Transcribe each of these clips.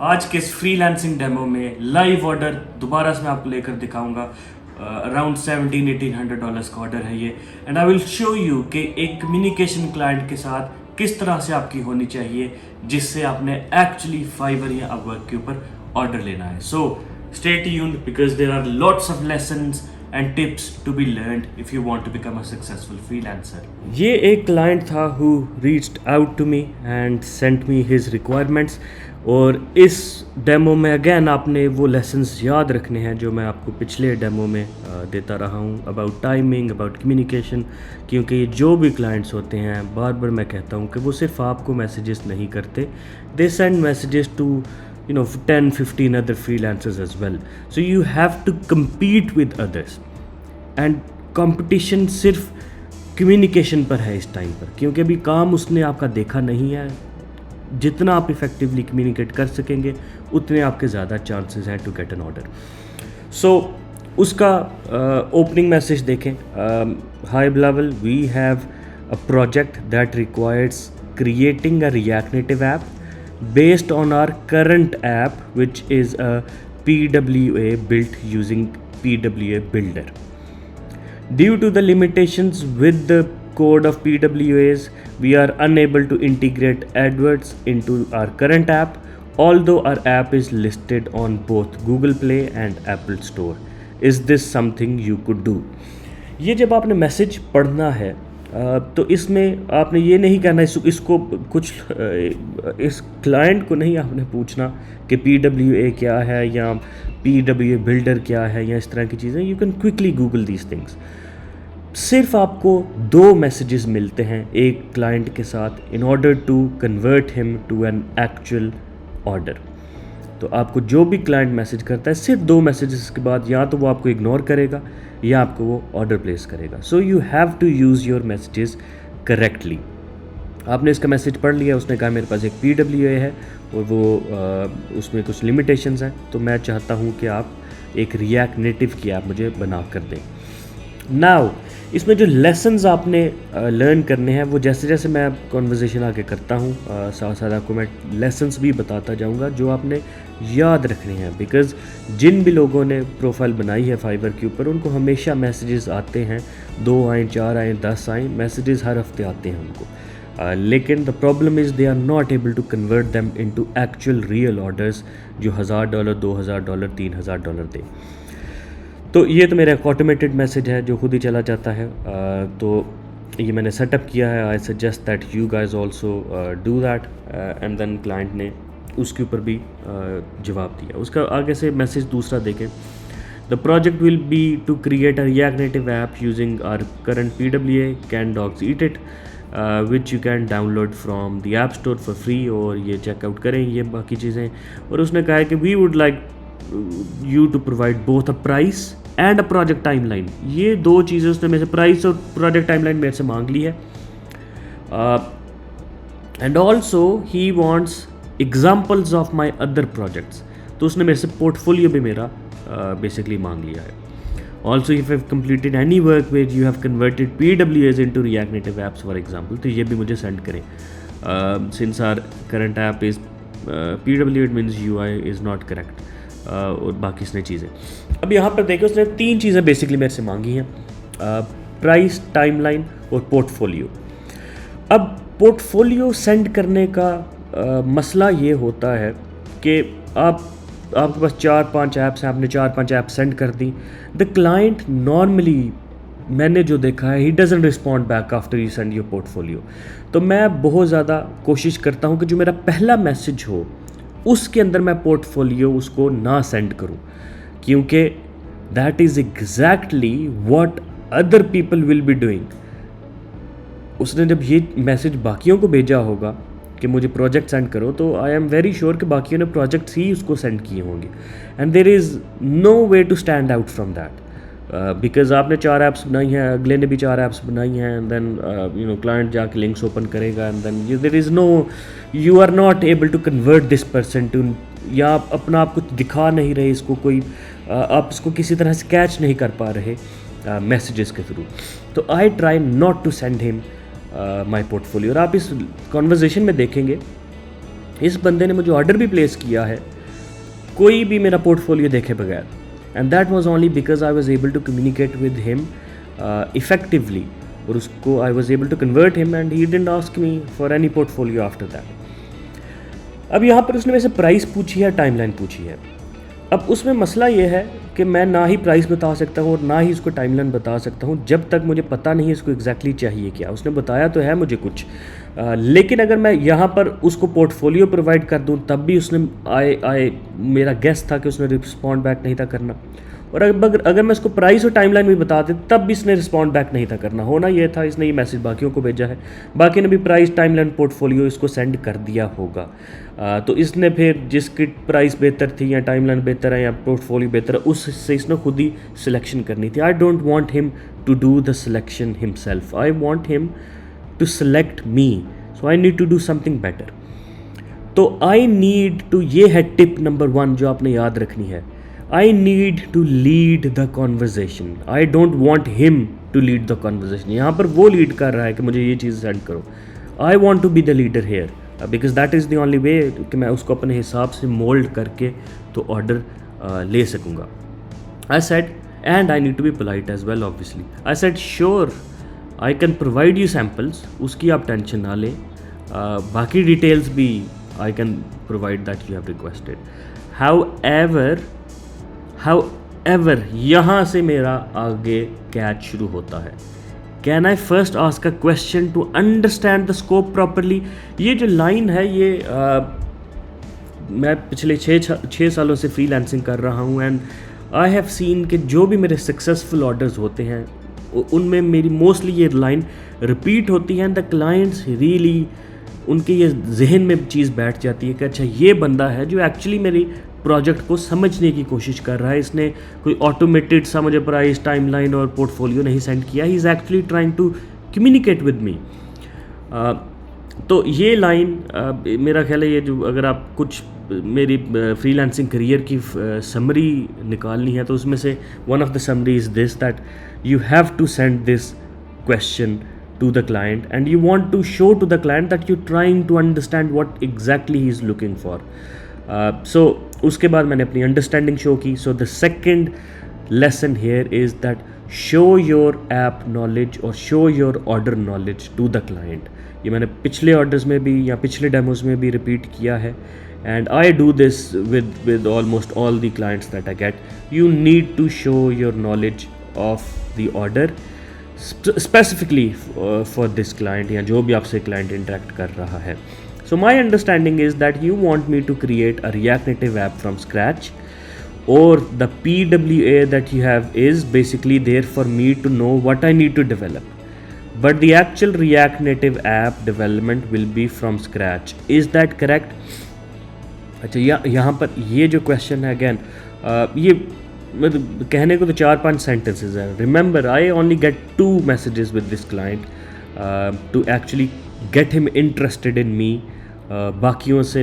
आज के इस फ्रीलांसिंग डेमो में लाइव ऑर्डर दोबारा से मैं आपको लेकर दिखाऊंगा। अराउंड $1700-1800 का ऑर्डर है ये, and I will show you कि एक कम्युनिकेशन क्लाइंट के साथ किस तरह से आपकी होनी चाहिए जिससे आपने एक्चुअली फाइवर या अपवर्क के ऊपर ऑर्डर लेना है। So stay tuned because there are lots of lessons and tips to be learned if you want to become a successful freelancer. ये एक client था who reached out to me and sent me his requirements, और इस demo में again आपने वो lessons याद रखने हैं जो मैं आपको पिछले डेमो में देता रहा हूँ अबाउट टाइमिंग, अबाउट कम्युनिकेशन, क्योंकि जो भी क्लाइंट्स होते हैं बार बार मैं कहता हूँ कि वो सिर्फ आपको मैसेजेस नहीं करते, they send messages to 10-15 other freelancers as well. So you have to compete with others, and competition सिर्फ communication पर है इस टाइम पर, क्योंकि अभी काम उसने आपका देखा नहीं है। जितना आप इफेक्टिवली कम्युनिकेट कर सकेंगे उतने आपके ज़्यादा चांसेस हैं to get an order. So उसका ओपनिंग मैसेज देखें। Hi Bilawal, we have a project that requires creating a React Native app based on our current app, which is a PWA built using PWA Builder. Due to the limitations with the code of PWAs, we are unable to integrate AdWords into our current app, although our app is listed on both Google Play and Apple Store. Is this something you could do? ये जब आपने message पढ़ना है तो इसमें आपने ये नहीं कहना इसको कुछ इस क्लाइंट को नहीं आपने पूछना कि PWA क्या है या PWA बिल्डर क्या है या इस तरह की चीज़ें। You can quickly Google these things. सिर्फ आपको 2 मैसेजेस मिलते हैं एक क्लाइंट के साथ in order to convert him to an actual order. तो आपको जो भी क्लाइंट मैसेज करता है सिर्फ 2 मैसेजेस के बाद या तो वो आपको इग्नोर करेगा या आपको वो ऑर्डर प्लेस करेगा। So you have to use your messages correctly. आपने इसका मैसेज पढ़ लिया, उसने कहा मेरे पास एक PWA है और वो उसमें कुछ लिमिटेशंस हैं, तो मैं चाहता हूँ कि आप एक रिएक्ट नेटिव की ऐप मुझे बना कर दें। नाउ इसमें जो लेसन्स आपने लर्न करने हैं वो जैसे जैसे मैं कॉन्वर्जेसन आगे करता हूँ साथ साथ आपको मैं लेसन्स भी बताता जाऊँगा जो आपने याद रखने हैं, बिकॉज़ जिन भी लोगों ने प्रोफाइल बनाई है फाइवर के ऊपर उनको हमेशा मैसेजेस आते हैं, 2 आएँ, 4 आएँ, 10 आएँ, मैसेजेस हर हफ्ते आते हैं उनको। लेकिन the problem is they are not able to convert them into actual real orders जो $1000, $2000, $3000 दें। तो ये तो मेरा ऑटोमेटेड मैसेज है जो खुद ही चला जाता है। तो ये मैंने सेटअप किया है। I suggest that you guys also do that, and then client ने उसके ऊपर भी जवाब दिया। उसका आगे से मैसेज दूसरा देखें। The project will be to create a React Native app using our current PWA can dogs eat it which you can download from the app store for free, और ये चेकआउट करें ये बाकी चीज़ें। और उसने कहा है कि we would like you to provide both a price and a project timeline. ये 2 चीज़ें उसने मेरे से, प्राइस और प्रोजेक्ट टाइमलाइन मेरे से मांग ली है। And also he wants examples of my other projects. तो उसने मेरे से पोर्टफोलियो भी मेरा बेसिकली मांग लिया है। Also if have completed any work where you have converted PWAs into React Native apps for example, तो ये भी मुझे सेंड करें। Since our current app is PWA, it means UI is not correct, और बाकी इसने चीज़ें। अब यहाँ पर देखिए उसने 3 चीज़ें बेसिकली मेरे से मांगी हैं, प्राइस, टाइमलाइन और पोर्टफोलियो। अब पोर्टफोलियो सेंड करने का मसला ये होता है कि आपके पास 4-5 ऐप्स हैं, आपने 4-5 ऐप सेंड कर दी। द क्लाइंट नॉर्मली, मैंने जो देखा है, he doesn't respond back after you send your portfolio. तो मैं बहुत ज़्यादा कोशिश करता हूँ कि जो मेरा पहला मैसेज हो उसके अंदर मैं पोर्टफोलियो उसको ना सेंड करूं, क्योंकि that is exactly what other people will be doing. उसने जब ये मैसेज बाकियों को भेजा होगा कि मुझे प्रोजेक्ट सेंड करो, तो आई एम वेरी श्योर कि बाकियों ने प्रोजेक्ट्स ही उसको सेंड किए होंगे, and there is no way to stand out from that, because आपने 4 ऐप्स बनाई हैं, अगले ने भी 4 ऐप्स बनाई हैं, एंड देन क्लाइंट जाके लिंक्स ओपन करेगा, and then there is no, you are not able to convert this person to, या आप अपना आप कुछ दिखा नहीं रहे इसको, कोई आप इसको किसी तरह से कैच नहीं कर पा रहे मैसेजेस के थ्रू। तो I try not to send him my portfolio. और आप इस कॉन्वर्जेसन में देखेंगे इस बंदे ने मुझे ऑर्डर भी प्लेस किया है कोई भी मेरा पोर्टफोलियो देखे बगैर, and that was only because I was able to communicate with him effectively, और उसको I was able to convert him and he didn't ask me for any portfolio after that. अब यहाँ पर उसने मेरे से प्राइस पूछी है, टाइमलाइन पूछी है। अब उसमें मसला ये है कि मैं ना ही प्राइस बता सकता हूँ और ना ही उसको टाइमलाइन बता सकता हूँ जब तक मुझे पता नहीं है इसको एग्जैक्टली चाहिए क्या। उसने बताया तो है मुझे कुछ, लेकिन अगर मैं यहाँ पर उसको पोर्टफोलियो प्रोवाइड कर दूँ तब भी उसने मेरा गेस था कि उसने रिस्पॉन्ड बैक नहीं था करना, और अगर मैं उसको प्राइस और टाइमलाइन भी बता दें तब भी इसने रिस्पॉन्ड बैक नहीं था करना। होना ये था इसने ये मैसेज बाकियों को भेजा है, बाकी ने भी प्राइस टाइमलाइन पोर्टफोलियो इसको सेंड कर दिया होगा। तो इसने फिर जिसकी प्राइस बेहतर थी या टाइमलाइन बेहतर है या पोर्टफोलियो बेहतर है उससे इसने खुद ही सिलेक्शन करनी थी। I don't want him to do the selection himself, I want him to select me, so I need to do something better. तो आई नीड टू, ये है टिप नंबर 1 जो आपने याद रखनी है। I need to lead the conversation. I don't want him to lead the conversation. यहाँ पर वो लीड कर रहा है कि मुझे ये चीज़ सेंड करो। I want to be the leader here because that is the only way कि मैं उसको अपने हिसाब से मोल्ड करके तो ऑर्डर ले सकूँगा। I said and I need to be polite as well obviously. I said sure I can provide you samples, उसकी आप टेंशन ना लें, बाकी डिटेल्स भी I can provide that you have requested. However, यहाँ से मेरा आगे कैच शुरू होता है। Can I first ask a question to understand the scope properly. ये जो लाइन है ये मैं पिछले 6 सालों से फ्रीलांसिंग कर रहा हूँ एंड आई हैव सीन कि जो भी मेरे सक्सेसफुल ऑर्डर्स होते हैं उनमें मेरी मोस्टली ये लाइन रिपीट होती है एंड द क्लाइंट्स रियली, उनके ये जहन में चीज़ बैठ जाती है कि अच्छा ये बंदा है जो एक्चुअली मेरी प्रोजेक्ट को समझने की कोशिश कर रहा है, इसने कोई ऑटोमेटेड सा मुझे प्राइस टाइमलाइन और पोर्टफोलियो नहीं सेंड किया, he is actually trying to communicate with me. तो ये लाइन मेरा ख्याल है ये जो अगर आप कुछ मेरी फ्रीलांसिंग करियर की समरी निकालनी है तो उसमें से one of the summary is this that you have to send this question to the client and you want to show to the client that you're trying to understand what exactly he is looking for. So उसके बाद मैंने अपनी understanding show की। So the second lesson here is that show your app knowledge और show your order knowledge to the client. ये मैंने पिछले orders में भी या पिछले डेमोज में भी रिपीट किया है and I do this with almost all the clients that I get. You need to show your knowledge of the order specifically for this client या जो भी आपसे client interact कर रहा है. So my understanding is that you want me to create a React Native app from scratch, or the PWA that you have is basically there for me to know what I need to develop. But the actual React Native app development will be from scratch. Is that correct? अच्छा यहाँ पर ये जो question है again ये मतलब कहने को तो 4-5 सेंटेंसेस हैं. Remember I only get 2 messages with this client to actually get him interested in me. बाकियों से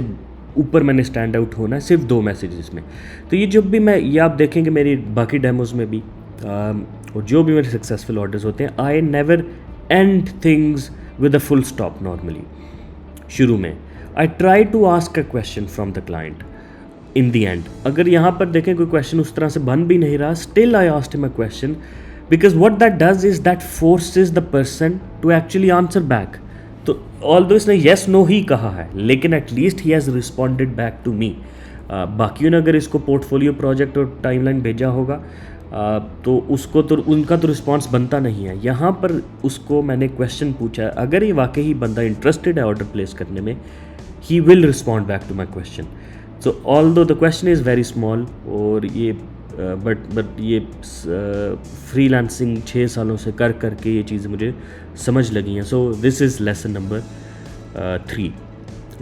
ऊपर मैंने स्टैंड आउट होना है सिर्फ 2 मैसेजेस में. तो ये जब भी मैं ये आप देखेंगे मेरी बाकी डेमोज में भी और जो भी मेरे सक्सेसफुल ऑर्डर्स होते हैं I never end things with a full stop. Normally शुरू में I try to ask a question from the client in the end. अगर यहाँ पर देखें कोई क्वेश्चन उस तरह से बन भी नहीं रहा, still I asked him a question because what that does is that forces the person to actually answer back. तो ऑल्दो इसने येस नो ही कहा है लेकिन at least he has responded back to me. बाकियों ने अगर इसको पोर्टफोलियो प्रोजेक्ट और टाइमलाइन भेजा होगा तो उसको तो उनका तो रिस्पॉन्स बनता नहीं है. यहाँ पर उसको मैंने क्वेश्चन पूछा है, अगर ये वाकई ही बंदा इंटरेस्टेड है ऑर्डर प्लेस करने में he will respond back to my question. So although the question is very small और ये बट ये फ्रीलांसिंग 6 सालों से कर करके ये चीज़ें मुझे समझ लगी हैं. So this is lesson number 3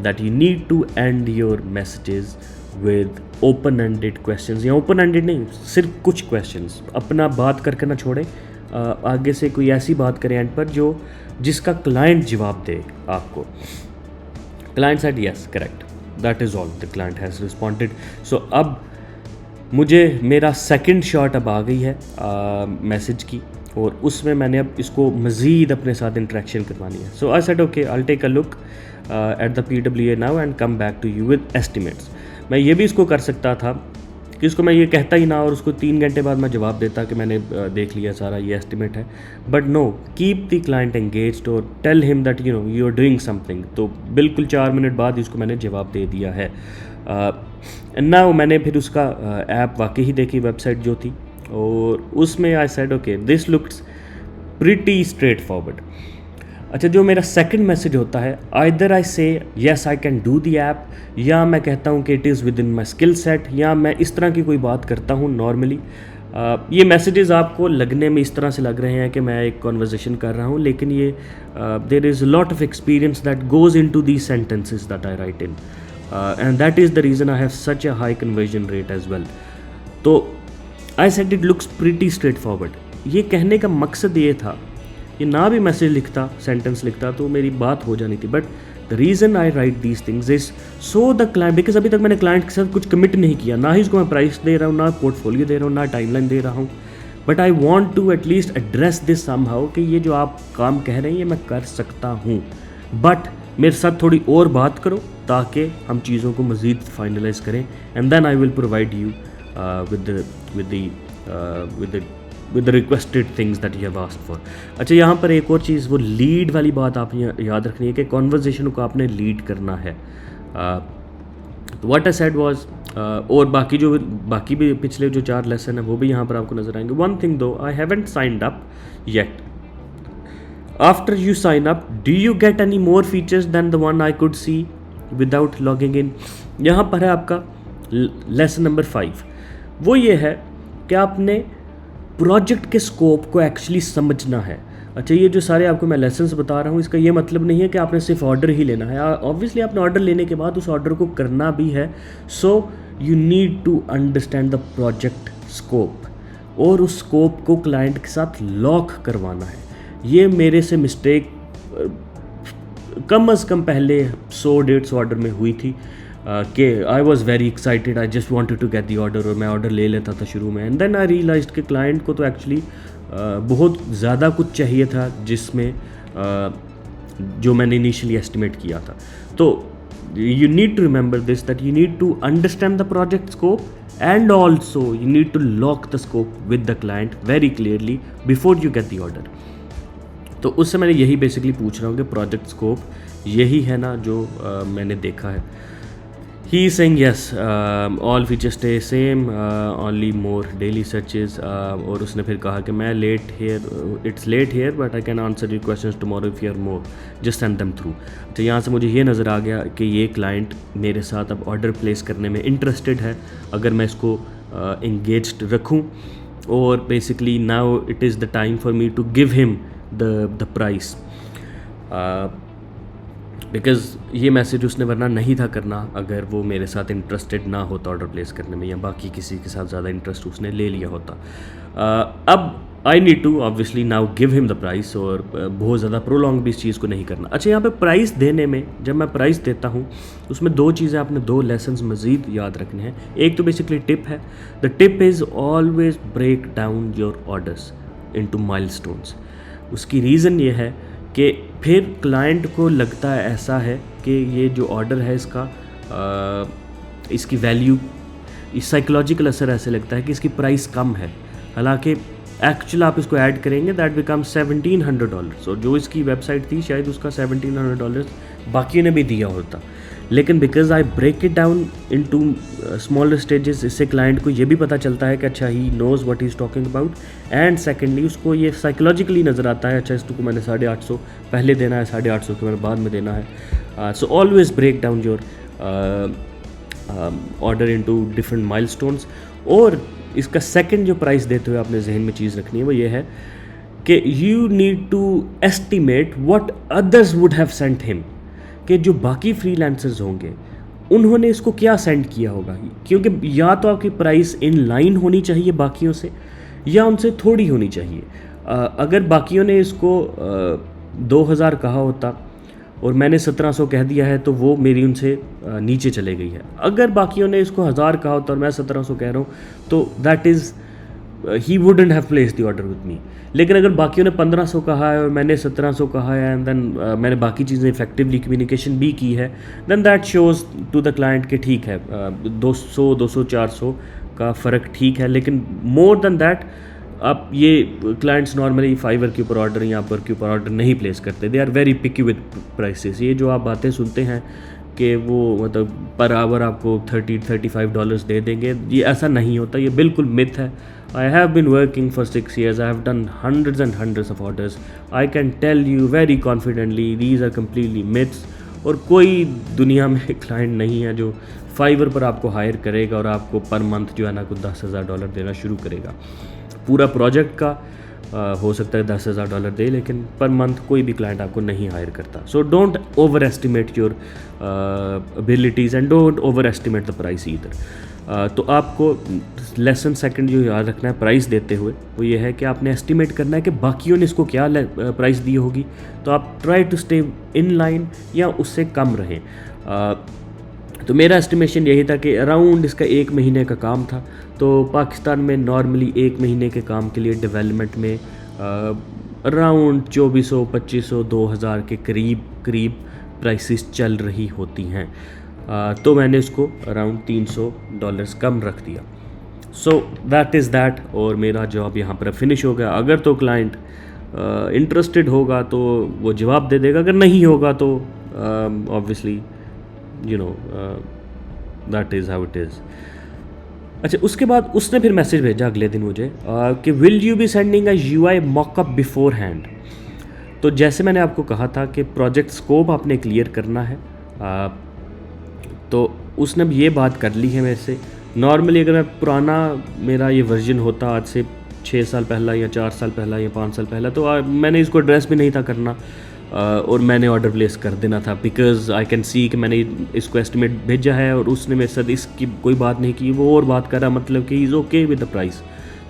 that you need to end your messages with open ended questions. या ओपन एंडेड नहीं, सिर्फ कुछ क्वेश्चंस. अपना बात करके ना छोड़े, आगे से कोई ऐसी बात करें एंड पर जो जिसका क्लाइंट जवाब दे आपको. Client said yes correct, that is all, the client has responded. So अब मुझे मेरा सेकंड शॉट अब आ गई है मैसेज की और उसमें मैंने अब इसको मज़ीद अपने साथ इंटरेक्शन करवानी है. So I said okay, I take a look at the PWA now and come back to you with estimates. मैं ये भी इसको कर सकता था कि उसको मैं ये कहता ही ना और उसको 3 घंटे बाद मैं जवाब देता कि मैंने देख लिया सारा, ये एस्टिमेट है. But no, keep the client engaged और tell him that you know you are doing something. तो बिल्कुल 4 मिनट बाद इसको मैंने जवाब दे दिया है. नाउ मैंने फिर उसका ऐप वाकई ही देखी, वेबसाइट जो थी, और उसमें आई said okay this looks pretty straight forward. अच्छा, जो मेरा सेकंड मैसेज होता है, आइदर आई से yes I can do the app, या मैं कहता हूँ कि it is with in my skill set, या मैं इस तरह की कोई बात करता हूँ नॉर्मली. ये मैसेजेस आपको लगने में इस तरह से लग रहे हैं कि मैं एक कॉन्वर्जेसन कर रहा हूँ, लेकिन ये there is lot of experience that goes in to the sentences that I write in, and that is the reason I have such a high conversion rate as well. तो I said it looks pretty straight forward. ये कहने का मकसद ये था, ये ना भी मैसेज लिखता, सेंटेंस लिखता तो मेरी बात हो जानी थी. But the reason I right these things is so the client, because अभी तक मैंने क्लाइंट के साथ कुछ कमिट नहीं किया, ना ही उसको मैं प्राइस दे रहा हूँ, ना पोर्टफोलियो दे रहा हूँ, ना टाइमलाइन दे रहा हूँ. But I want to at least address this somehow कि ये जो आप काम कह रहे हैं ये मैं कर सकता हूँ, बट मेरे साथ थोड़ी और बात करो ताकि हम चीज़ों को मज़ीद फाइनलाइज करें, and then I will provide you with the requested things that you have asked for. अच्छा, यहाँ पर एक और चीज़, वो लीड वाली बात आपने याद रखनी है कि कॉन्वर्जेशन को आपने लीड करना है. व्हाट आई सेड वाज, और बाकी भी पिछले जो 4 लेसन हैं वो भी यहाँ पर आपको नजर आएंगे. One thing though, I haven't signed up yet. After you sign up, do you get any more features than the one I could see without logging in. यहाँ पर है आपका लेसन नंबर 5. वो ये है कि आपने प्रोजेक्ट के स्कोप को एक्चुअली समझना है. अच्छा, ये जो सारे आपको मैं लेसन्स बता रहा हूँ, इसका ये मतलब नहीं है कि आपने सिर्फ ऑर्डर ही लेना है. ऑब्वियसली आपने ऑर्डर लेने के बाद उस ऑर्डर को करना भी है. So you need to understand the project scope, और उस स्कोप को क्लाइंट के साथ लॉक करवाना है. ये मेरे से मिस्टेक कम अज़ कम पहले 100-150 ऑर्डर में हुई थी कि I was very excited, I just wanted to get the order, और मैं ऑर्डर ले लेता था शुरू में. एंड देन आई रियलाइज्ड कि क्लाइंट को तो एक्चुअली बहुत ज़्यादा कुछ चाहिए था जिसमें जो मैंने इनिशियली एस्टिमेट किया था. तो you need to remember this, that you need to understand the project scope, and also you need to lock the scope with the client very clearly before you get the order. तो उससे मैंने यही basically पूछ रहा हूँ कि project scope यही है ना जो मैंने देखा है. He is saying yes, all features stay same, only more daily searches. और उसने फिर कहा कि मैं it's late here but I can answer your questions tomorrow if you have more, just send them through. तो यहाँ से मुझे ये नज़र आ गया कि ये क्लाइंट मेरे साथ अब ऑर्डर प्लेस करने में इंटरेस्टेड है अगर मैं इसको engaged रखूँ. और basically now it is the time for me to give him the price. Because ये मैसेज उसने वरना नहीं था करना अगर वो मेरे साथ इंटरेस्टेड ना होता ऑर्डर प्लेस करने में, या बाकी किसी के साथ ज़्यादा इंटरेस्ट उसने ले लिया होता. अब I need to obviously now give him the price, और बहुत ज़्यादा प्रोलॉन्ग भी इस चीज़ को नहीं करना. अच्छा, यहाँ पे प्राइस देने में, जब मैं प्राइस देता हूँ उसमें 2 चीज़ें आपने 2 लेसन्स मज़ीद याद रखने हैं. एक तो बेसिकली टिप है. The tip is always break down your orders into milestones. उसकी रीज़न ये है कि फिर क्लाइंट को लगता है ऐसा है कि ये जो ऑर्डर है इसकी वैल्यू, इस साइकोलॉजिकल असर ऐसे लगता है कि इसकी प्राइस कम है, हालांकि एक्चुअल आप इसको ऐड करेंगे दैट बिकम $1,700. और जो इसकी वेबसाइट थी शायद उसका $1,700 बाकी ने भी दिया होता. लेकिन because I break it down into smaller stages, इससे क्लाइंट को ये भी पता चलता है कि अच्छा he knows what he is talking about, and secondly उसको ये साइकोलॉजिकली नज़र आता है अच्छा इसको मैंने 850 पहले देना है, 850 के मैंने बाद में देना है. So always break down your order into different milestones. और इसका सेकंड जो प्राइस देते हुए आपने जहन में चीज़ रखनी है वो ये है कि you need to estimate what others would have sent him, कि जो बाकी फ्रीलांसर्स होंगे उन्होंने इसको क्या सेंड किया होगा. क्योंकि या तो आपकी प्राइस इन लाइन होनी चाहिए बाकियों से, या उनसे थोड़ी होनी चाहिए. अगर बाकियों ने इसको 2000 कहा होता और मैंने 1700 कह दिया है तो वो मेरी उनसे नीचे चले गई है. अगर बाकियों ने इसको 1000 कहा होता और मैं 1700 कह रहा हूँ तो that is he wouldn't have place the order with me. लेकिन अगर बाकियों ने 1500 कहा है और मैंने 1700 कहा है एंड देन मैंने बाकी चीज़ें इफेक्टिवली कम्युनिकेशन भी की है, then that shows to the client कि ठीक है 200 200 400 का फ़र्क ठीक है। लेकिन मोर देन दैट आप ये क्लाइंट्स नॉर्मली फाइवर के ऊपर ऑर्डर या अपवर के ऊपर ऑर्डर नहीं प्लेस करते। They are very picky with prices. ये जो आप बातें सुनते हैं कि वो मतलब पर आवर आपको $30-35 दे देंगे, ये ऐसा नहीं होता, ये बिल्कुल मिथ है। I have been working for 6 years, I have done hundreds and hundreds of orders. I can tell you very confidently these are completely myths. और कोई दुनिया में क्लाइंट नहीं है जो फाइवर पर आपको हायर करेगा और आपको पर मंथ जो है ना कुछ $10,000 देना शुरू करेगा। पूरा प्रोजेक्ट का हो सकता है $10,000 दे, लेकिन पर मंथ कोई भी क्लाइंट आपको नहीं हायर करता। So don't over estimate your abilities and don't over estimate the price either. तो आपको लेसन सेकंड जो याद रखना है प्राइस देते हुए, वो ये है कि आपने एस्टिमेट करना है कि बाकियों ने इसको क्या प्राइस दी होगी। तो आप try to stay in line या उससे कम रहें। तो मेरा एस्टिमेशन यही था कि अराउंड इसका 1 महीने का काम था। तो पाकिस्तान में नॉर्मली 1 महीने के काम के लिए डेवलपमेंट में अराउंड 2400-2500 2000 के करीब प्राइसेस चल रही होती हैं। तो मैंने इसको अराउंड $300 कम रख दिया। सो दैट इज़ दैट, और मेरा जॉब यहाँ पर फिनिश हो गया। अगर तो क्लाइंट इंटरेस्टेड होगा तो वो जवाब दे देगा, अगर नहीं होगा तो obviously you know that is how it is. अच्छा, उसके बाद उसने फिर मैसेज भेजा अगले दिन मुझे कि will you be sending a UI mock-up before hand. तो जैसे मैंने आपको कहा था कि प्रोजेक्ट स्कोप आपने क्लियर करना है, तो उसने अब ये बात कर ली है मेरे से। नॉर्मली अगर मैं पुराना मेरा ये वर्जन होता आज से 6 साल पहला या 4 साल पहला या 5 साल पहला, तो मैंने इसको एड्रेस भी नहीं था करना और मैंने ऑर्डर प्लेस कर देना था, बिकॉज आई कैन सी कि मैंने इसको एस्टिमेट भेजा है और उसने मेरे साथ इसकी कोई बात नहीं की, वो और बात कर रहा, मतलब कि is okay with the price.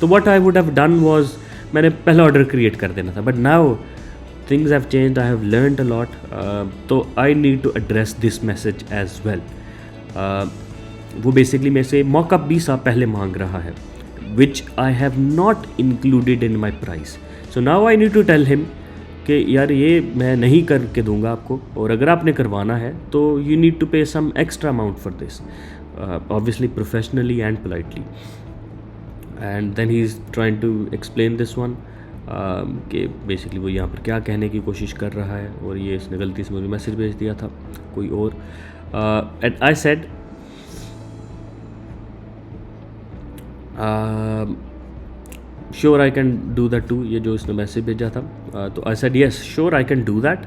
तो what I would have done was मैंने पहला ऑर्डर क्रिएट कर देना था। But now things have changed, I have learned a lot, तो I need to address this message as well. वो basically मेरे से मॉकअप भी सा पहले मांग रहा है, which I have not included in my price. So now I need to tell him कि यार ये मैं नहीं करके दूंगा आपको, और अगर आपने करवाना है तो you need to pay some extra amount for this, obviously professionally and politely. And then he is trying to explain this one कि बेसिकली वो यहाँ पर क्या कहने की कोशिश कर रहा है, और ये इसने गलती से मुझे मैसेज भेज दिया था कोई और। And I said sure I can do that too, ये जो इसने मैसेज भेजा था। तो I said yes sure I can do that,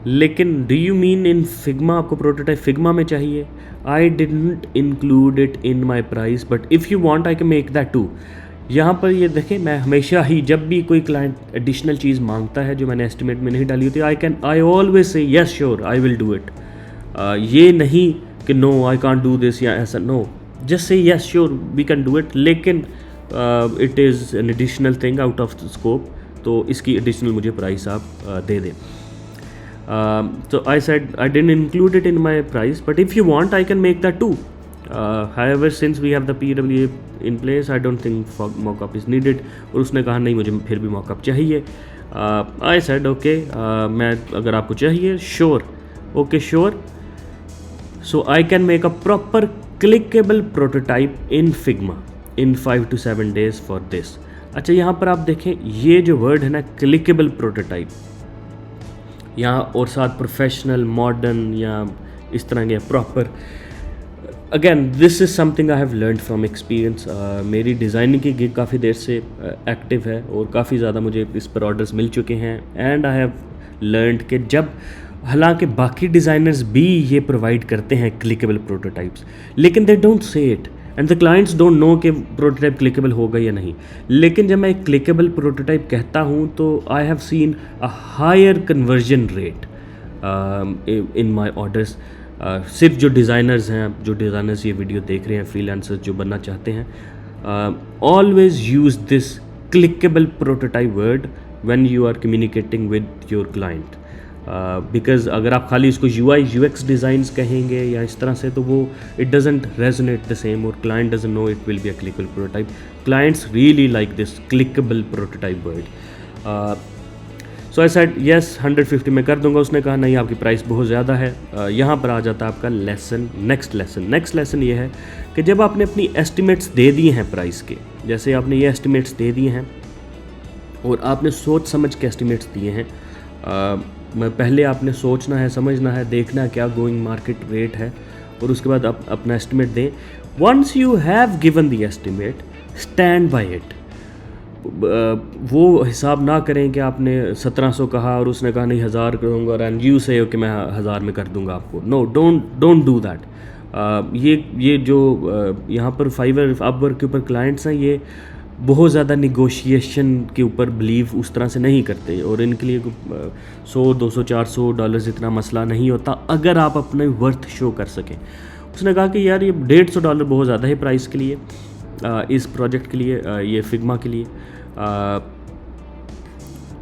लेकिन do you mean in Figma, आपको प्रोटोटाइप फिग्मा में चाहिए? I didn't include it in my price, but if you want I can make that too. यहाँ पर ये देखें, मैं हमेशा ही जब भी कोई क्लाइंट एडिशनल चीज़ मांगता है जो मैंने एस्टिमेट में नहीं डाली होती, I always say yes sure I will do it. ये नहीं कि no I can't do this या ऐसा, no, just say yes sure we can do it, लेकिन it is an additional thing out of scope, तो इसकी additional मुझे price आप दे दें। तो I said I didn't include it in my price, but if you want I can make that too. However, since we have the PWA in place, I don't think mockup is needed। और उसने कहा नहीं, मुझे फिर भी mock-up चाहिए। I said okay, मैं अगर आपको चाहिए sure, okay sure, so I can make a proper clickable prototype in Figma in 5 to 7 days for this. अच्छा, यहाँ पर आप देखें ये जो वर्ड है ना क्लिकेबल प्रोटोटाइप, यहाँ और साथ प्रोफेशनल मॉडर्न या इस तरह के proper, again this is something I have learn from experience. मेरी डिज़ाइनिंग की गिग काफ़ी देर से एक्टिव है और काफ़ी ज़्यादा मुझे इस पर ऑर्डर्स मिल चुके हैं, एंड आई हैव लर्नड कि जब, हालांकि बाकी डिज़ाइनर्स भी ये प्रोवाइड करते हैं क्लिकेबल प्रोटोटाइप्स, लेकिन they don't say it and the clients don't know कि प्रोटोटाइप क्लिकेबल होगा या नहीं। लेकिन जब मैं एक क्लिकेबल प्रोटोटाइप कहता हूँ तो I have seen a higher conversion rate in my orders. सिर्फ जो डिज़ाइनर्स हैं, जो डिज़ाइनर्स ये वीडियो देख रहे हैं, फ्रीलांसर्स जो बनना चाहते हैं, always use this clickable prototype word when you are communicating with your client. Because अगर आप खाली इसको UI UX डिज़ाइंस कहेंगे या इस तरह से, तो वो it doesn't resonate the same, और client doesn't know it will be a clickable prototype. Clients really like this clickable prototype word. So I said yes 150 में कर दूंगा. उसने कहा नहीं, आपकी प्राइस बहुत ज़्यादा है. यहाँ पर आ जाता है आपका लेसन. नेक्स्ट लेसन ये है कि जब आपने अपनी एस्टिमेट्स दे दिए हैं प्राइस के, जैसे आपने ये एस्टिमेट्स दे दिए हैं और आपने सोच समझ के एस्टिमेट्स दिए हैं, पहले आपने सोचना है, समझना है, देखना है क्या गोइंग मार्केट रेट है, और उसके बाद आप अपना एस्टिमेट दें. Once you have given the estimate, stand by it. वो हिसाब ना करें कि आपने 1700 कहा और उसने कहा नहीं 1000 करूँगा, एंड यू से कि मैं 1000 में कर दूंगा आपको. No, don't do that. ये जो यहाँ पर फाइवर अपवर्क के ऊपर क्लाइंट्स हैं, ये बहुत ज़्यादा निगोशिएशन के ऊपर बिलीव उस तरह से नहीं करते, और इनके लिए 100 200 400 डॉलर्स इतना मसला नहीं होता अगर आप अपने वर्थ शो कर सकें. उसने कहा कि यार ये $150 बहुत ज़्यादा है प्राइस के लिए, इस प्रोजेक्ट के लिए, ये फिग्मा के लिए.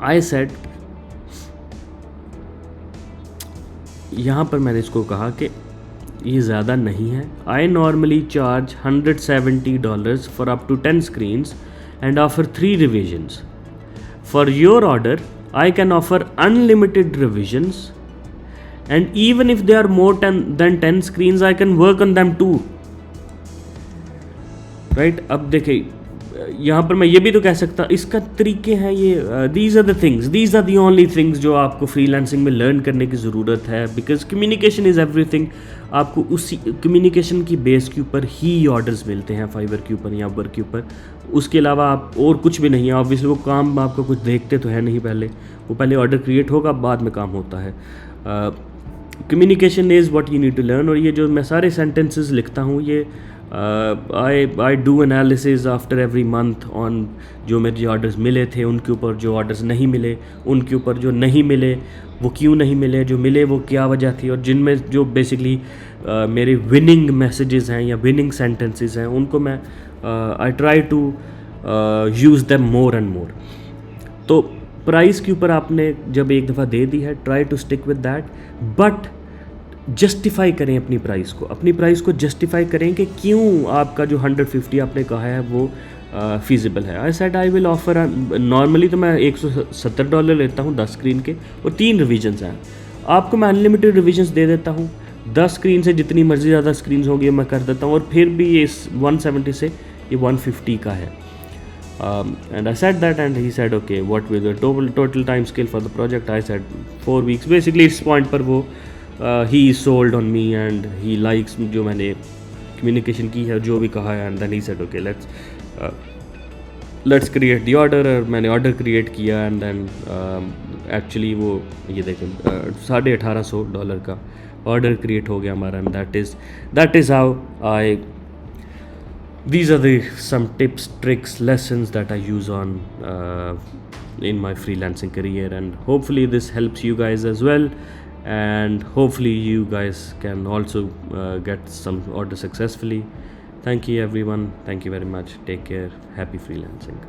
आई सेड, यहाँ पर मैंने इसको कहा कि ये ज़्यादा नहीं है. I normally charge $170 for up to 10 screens and offer 3 revisions. For your order, I can offer unlimited revisions, and even if they are more than 10 screens, I can work on them too. Right? अब देखिए, यहाँ पर मैं ये भी तो कह सकता, इसका तरीके हैं ये. These are the only things जो आपको फ्रीलांसिंग में लर्न करने की ज़रूरत है, बिकॉज कम्युनिकेशन इज़ एवरीथिंग. आपको उसी कम्युनिकेशन की बेस के ऊपर ही ऑर्डर्स मिलते हैं फाइवर के ऊपर या वर्क के ऊपर. उसके अलावा आप और कुछ भी नहीं है. ऑब्वियसली वो काम आपको कुछ देखते तो है नहीं, पहले ऑर्डर क्रिएट होगा, बाद में काम होता है. Communication is what you need to learn. और ये जो मैं सारे सेंटेंसेस लिखता हूँ, ये I do analysis after every month on जो मेरे ऑर्डर्स मिले थे उनके ऊपर, जो ऑर्डर्स नहीं मिले उनके ऊपर, जो नहीं मिले वो क्यों नहीं मिले, जो मिले वो क्या वजह थी, और जिनमें जो बेसिकली मेरे विनिंग मैसेजेस हैं या विनिंग सेंटेंसेस हैं, उनको मैं I try to use them more and more. तो प्राइस के ऊपर आपने जब एक दफ़ा दे दी है, try to stick with that, but justify करें अपनी प्राइस को जस्टिफाई करें कि क्यों आपका जो 150 आपने कहा है वो फीजिबल है. आई said I will offer, normally तो मैं $170 लेता हूँ 10 स्क्रीन के, और 3 रिविजन्स हैं. आपको मैं अनलिमिटेड रिविजन्स दे देता हूँ. 10 स्क्रीन से जितनी मर्जी ज़्यादा स्क्रीन होगी मैं कर देता हूँ, और फिर भी ये 170 से ये 150 का है. And I said that, and he said okay, what will the total time scale for the project? I said 4 weeks. Basically इस point पर वो he is sold on me and he likes जो मैंने communication की है, जो भी कहा है, and then he said okay, let's create the order. और मैंने order create किया, and then actually वो ये देखें $1850 का order create हो गया हमारा, and that is how these are some tips, tricks, lessons that I use on in my freelancing career, and hopefully this helps you guys as well, and hopefully you guys can also get some orders successfully. Thank you everyone, thank you very much, take care, happy freelancing.